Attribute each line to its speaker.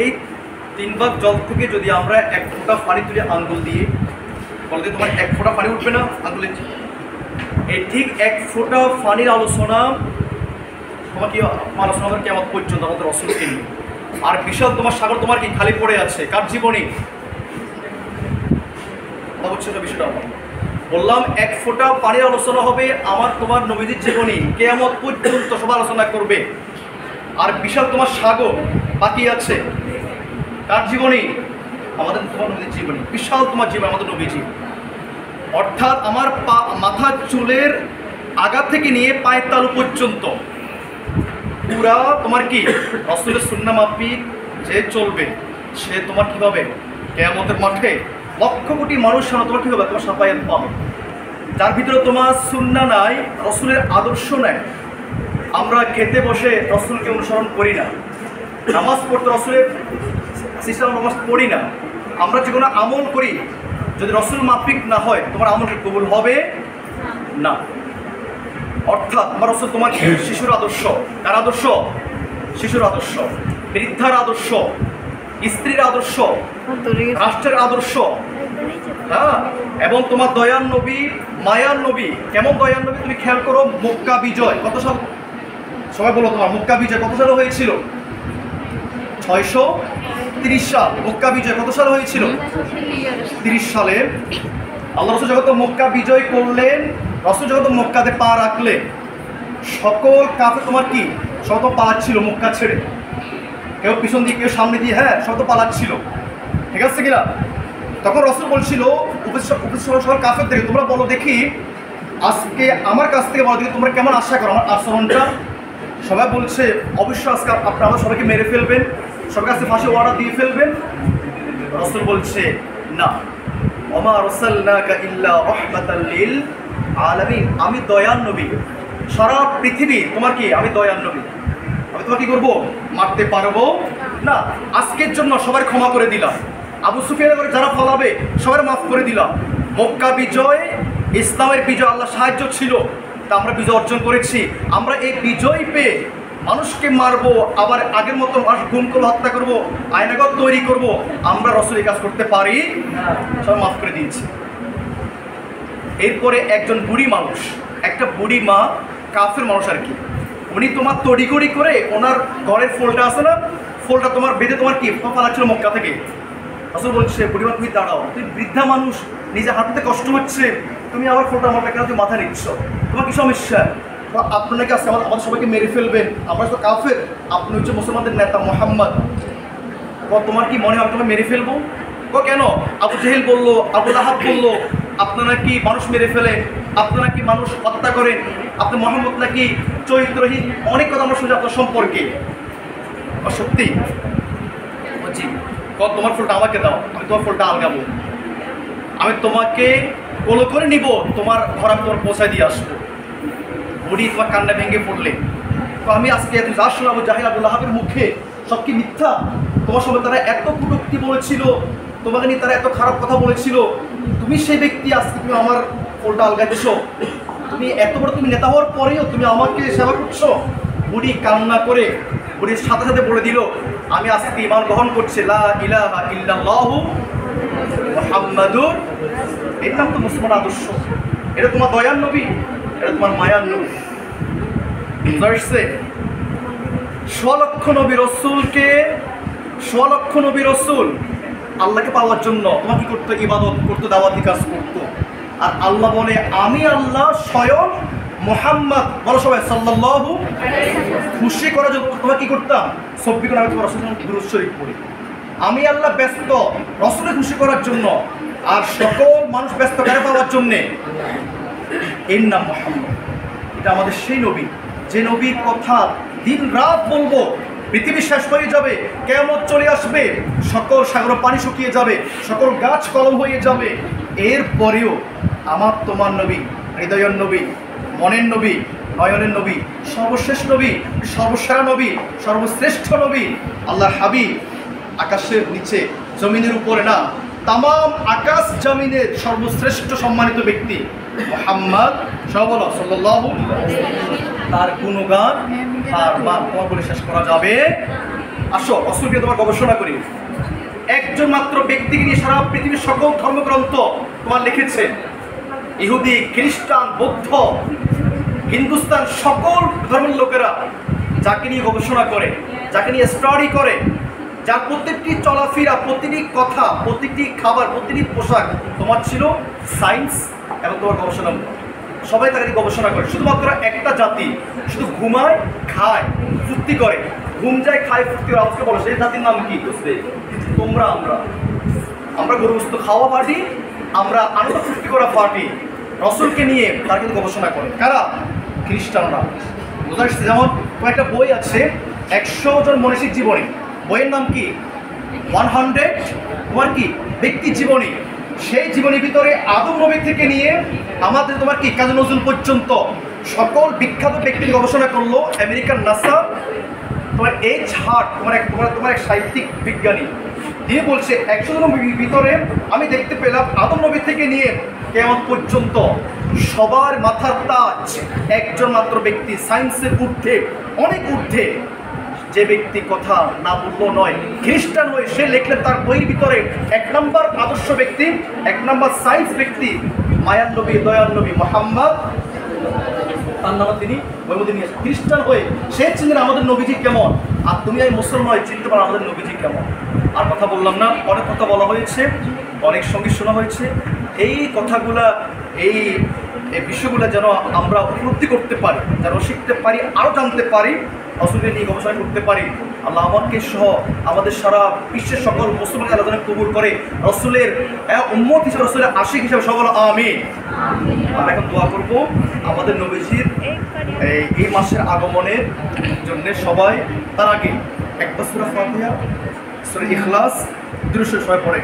Speaker 1: এই 3 ভাগ জল থেকে যদি আমরা 1 ফোঁটা পানি তুলে আঙ্গুল দিয়ে বলতে, তোমার 1 ফোঁটা পানি উঠবে না আঙ্গুলে? এই ঠিক 1 ফোঁটা পানির আলোচনা তোমার কি আলোচনা হবে কেমন পর্যন্ত আমাদের রসুলকে নিয়ে। আর বিশাল তোমার সাগর তোমার কি খালি পড়ে আছে কার জীবনে? হচ্ছে না বিষয়টা বললাম, 1 ফোঁটা পানির আলোচনা হবে আমার তোমার নবীদের জীবনে, কিয়ামত পর্যন্ত সব আলোচনা করবে। আর বিশাল তোমার সাগর বাকি আছে কার জীবনে? আমাদের তোমার নবীদের জীবনে। বিশাল তোমার জীবন আমাদের নবীজি, অর্থাৎ আমার মাথার চুলের আগা থেকে নিয়ে পায়ের তালু পর্যন্ত পুরা তোমার কি রাসূলের সুন্নাহ মাফিক যে চলবে, সে তোমার কি হবে কিয়ামতের মাঠে লক্ষ কোটি মানুষ তোমার কি হবে, তোমার সাফায়াত পাবে। যার ভিতরে তোমার সুন্নাহ নাই, রাসূলের আদর্শ নাই। আমরা খেতে বসে রাসূলকে অনুসরণ করি না, নামাজ পড়তে রাসূলের সিস্টেম নামাজ পড়ি না। আমরা যে কোনো আমল করি যদি রাসূল মাফিক না হয়, তোমার আমল কবুল হবে না। অর্থাৎ আমার রাসূল তোমার শিশুর আদর্শ। কার আদর্শ? শিশুর আদর্শ, বৃদ্ধার আদর্শ, স্ত্রীর আদর্শ, রাষ্ট্রের আদর্শ। হ্যাঁ, এবং তোমার দয়ার নবী, মায়ার নবী। কেমন দয়ার নবী তুমি খেয়াল করো। মক্কা বিজয় কত সাল? সবাই বলো, তোমার মক্কা বিজয় কত সালে হয়েছিল? 630 সাল। মক্কা বিজয় কত সালে হয়েছিল? 30 সালে। আল্লাহ রাসূল যখন মক্কা বিজয় করলেন, রাসূল যখন মক্কাতে পা রাখলেন, সকল কাফের তোমার কি সব তো পালাচ্ছিল মক্কা ছেড়ে, কেউ পিছন দিয়ে কেউ সামনে দিয়ে, হ্যাঁ সব তো পালাচ্ছিল, ঠিক আছে কিনা? তখন রাসূল বলছিল উপস্থিত কাফের থেকে, তোমরা বলো দেখি আজকে আমার কাছ থেকে বলো দেখি তোমরা কেমন আশা করো আমার আচরণটা। সবাই বলছে অবশ্যই আজকে আপনারা সবাইকে মেরে ফেলবেন, সবার কাছে ফাঁসি অর্ডার দিয়ে ফেলবেন। রাসূল বলছে না, ওমা আরসালনাকা ইল্লা রাহমাতাল লিল আলামিন। আমি দয়ার নবী, সারা পৃথিবী তোমার কি আমি দয়ার নবী। আমি তোমাকে কি করবো? মারতে পারবো না। আজকের জন্য সবার ক্ষমা করে দিলাম, আবু সুফিয়ানের করে যারা ফলাবে সবার মাফ করে দিলাম। মক্কা বিজয় ইসলামের বিজয়, আল্লাহ সাহায্য ছিল, তা আমরা বিজয় অর্জন করেছি। আমরা এই বিজয় পেয়ে মানুষকে মারবো, আবার আগের মতো মানুষ গুম করে হত্যা করবো, আয়নাগর তৈরি করব, আমরা রাসূল এই কাজ করতে পারি? সবাই মাফ করে দিয়েছি। এরপরে একজন বুড়ি মানুষ, একটা বুড়ি মা, কাফের মানুষ আর কি, উনি তোমার তড়িঘড়ি করে ওনার ঘরের ফলটা আছে না, ফলটা তোমার বেঁধে তোমার কি পালাচ্ছিল মক্কা থেকে। রাসূল বলছে বুড়িমা তুমি দাঁড়াও, তুমি বৃদ্ধা মানুষ, নিজে হাঁটতে কষ্ট হচ্ছে, তুমি আবার ফলটা আমার কেন তুমি মাথা নিচ্ছ, তোমার কি সমস্যা? আপনাকে আজকে আমাদের সবাইকে মেরে ফেলবেন, আমরা তো কাফের, আপনি হচ্ছে মুসলমানদের নেতা মুহাম্মদ, তোমার কি মনে হয় তোমাকে মেরে ফেলবো? কেন? আবু জেহেল বললো, আবু লাহাব বললো আপনারা কি মানুষ মেরে ফেলে, আপনারা কি মানুষ হত্যা করেন, আপনি মোহাম্মদ নাকি চরিত্রহীন, অনেক কথা আমরা শুনছি আপনার সম্পর্কে। সত্যি বলছি, তোমার ফুলটা আমাকে দাও, আমি তোমার ফুলটা আলগাবো, আমি তোমাকে কোলো করে নিব, তোমার ঘর আমি তোমার পৌঁছায় দিয়ে আসবো। বুড়ি তোমার কান্না ভেঙে পড়লে, তো আমি আজকে যা শোনাবো জাহিল আবু লাহাবের মুখে সব কি মিথ্যা? তোমার সঙ্গে তারা এত কটূক্তি বলেছিল, তোমাকে নিয়ে তারা এত খারাপ কথা বলেছিল, তুমি সেই ব্যক্তি আজকে তুমি আমার ফুলটা আলগাইতেছ, তুমি এত বড় তুমি নেতা হওয়ার পরেও তুমি আমাকে সেবা করছো। বুড়ি কান্না করে বুড়ির সাথে সাথে বলে দিল আমি আজকে ঈমান গ্রহণ করছি, লা ইলাহা ইল্লাল্লাহু মুহাম্মাদুর। এর নাম তো মুসলমান আদর্শ, এটা তোমার দয়ার নবী, এটা তোমার মায়ার নবী। স্বলক্ষ নবী রসুলকে, স্বলক্ষ নবী রসুল আল্লাহকে পাওয়ার জন্য তোমার কি করতো? ইবাদত করতো, দাওয়াতি কাজ করতো। আর আল্লাহ বলে আমি আল্লাহ স্বয়ং মুহাম্মদ, বলো সবাই সাল্লাল্লাহু, খুশি করার জন্য তোমার কি করতাম? 24 করে আমি তোমার রসুল দুরূদ শরীফ পড়ি। আমি আল্লাহ ব্যস্ত রসুলকে খুশি করার জন্য, আর সকল মানুষ ব্যস্ত কারে পাওয়ার জন্যে? এর নাম মুহাম্মদ। এটা আমাদের সেই নবী, যে নবীর কথা দিন রাত বলবো, পৃথিবী শেষ হয়ে যাবে, কিয়ামত চলে আসবে, সকল সাগর পানি শুকিয়ে যাবে, সকল গাছ কলম হয়ে যাবে, এরপরেও আমার তোমার নবী, হৃদয়ের নবী, মনের নবী, নয়নের নবী, সর্বশেষ নবী, সর্বসেরা নবী, সর্বশ্রেষ্ঠ নবী, আল্লাহর হাবিব, আকাশের নিচে জমিনের উপরে না, তামাম আকাশ জমিনের সর্বশ্রেষ্ঠ সম্মানিত ব্যক্তি মুহাম্মদ সাল্লাল্লাহু আলাইহি ওয়াসাল্লাম। তার গুণগান তার মান তোমার বলে শেষ করা যাবে আসো রসুলকে তোমার গবেষণা করি। একজন মাত্র ব্যক্তিকে নিয়ে সারা পৃথিবীর সকল ধর্মগ্রন্থ তোমার লিখেছে। ইহুদি, খ্রিস্টান, বৌদ্ধ, হিন্দুস্তান সকল ধর্মের লোকেরা যাকে নিয়ে গবেষণা করে, যাকে নিয়ে স্টাডি করে, যার প্রত্যেকটি চলাফেরা, প্রতিটি কথা, প্রতিটি খাবার, প্রতিটি পোশাক তোমার ছিল সায়েন্স এবং তোমার গবেষণা। সবাই তাকে নিয়ে গবেষণা করে। শুধুমাত্র একটা জাতি শুধু ঘুমায়, খায়, ফুর্তি করে, ঘুম যায়, খায়, ফুর্তি করে। আজকে বলো সেই জাতির নাম কি? তোমরা, আমরা গরুস্ত খাওয়া পার্টি, আমরা আনন্দ ফুর্তি করা পার্টি। রসুলকে নিয়ে তারা কিন্তু গবেষণা করে। কারা? খ্রিস্টানরা। বোঝা যাচ্ছে। যেমন তোমার একটা বই আছে 100 জন মনীষীর জীবনী, বইয়ের নাম কি? 100 তোমার কি ব্যক্তি জীবনী। সেই জীবনীর ভিতরে আদম নবী থেকে নিয়ে আমাদের তোমার কি কাজী নজরুল পর্যন্ত সকল বিখ্যাত ব্যক্তির গবেষণা করলো আমেরিকার নাসা। তোমার এইচ হার্ট তোমার এক সাহিত্যিক বিজ্ঞানী, তিনি বলছে 100 জনের ভিতরে আমি দেখতে পেলাম আদম নবী থেকে নিয়ে কেমন পর্যন্ত সবার মাথার তাজ একজন মাত্র ব্যক্তি, সায়েন্সের ঊর্ধ্বে, অনেক ঊর্ধ্বে, যে ব্যক্তি কথা না বললেও নয়, খ্রিস্টান হয়ে সে লিখলেন তার বইয়ের ভিতরে 1 নম্বর আদর্শ ব্যক্তি, 1 নম্বর সায়েন্স ব্যক্তি, মায়ার নবী, দয়ার নবী মুহাম্মদ। তার নাম তিনি বইয়ের মধ্যে নিয়ে খ্রিস্টান হয়ে সে চিনলেন আমাদের নবীজি কেমন। আর তুমি এই মুসলমান হয়ে চিনতে পারো আমাদের নবীজি কেমন। আর কথা বললাম না, অনেক কথা বলা হয়েছে, অনেক সঙ্গীত শোনা হয়েছে। এই কথাগুলা, এই বিষয়গুলো যেন আমরা উপলব্ধি করতে পারি, যেন শিখতে পারি, আরও জানতে পারি, রসুলকে নিয়ে গবেষণা করতে পারি। আল্লাহ আমাকে সহ আমাদের সারা বিশ্বের সকল মুসলমান আলোচনা কবুল করে রসুলের উম্মত হিসেবে, রসুলের আশিক হিসেবে সকল আমিন। আমরা এখন দোয়া করব আমাদের নবীজির এই মাসের আগমনের জন্য। সবাই তার আগে একবার সূরা ফাতিহা, সূরা ইখলাস, দুরূদ শরীফ সবাই পড়ে।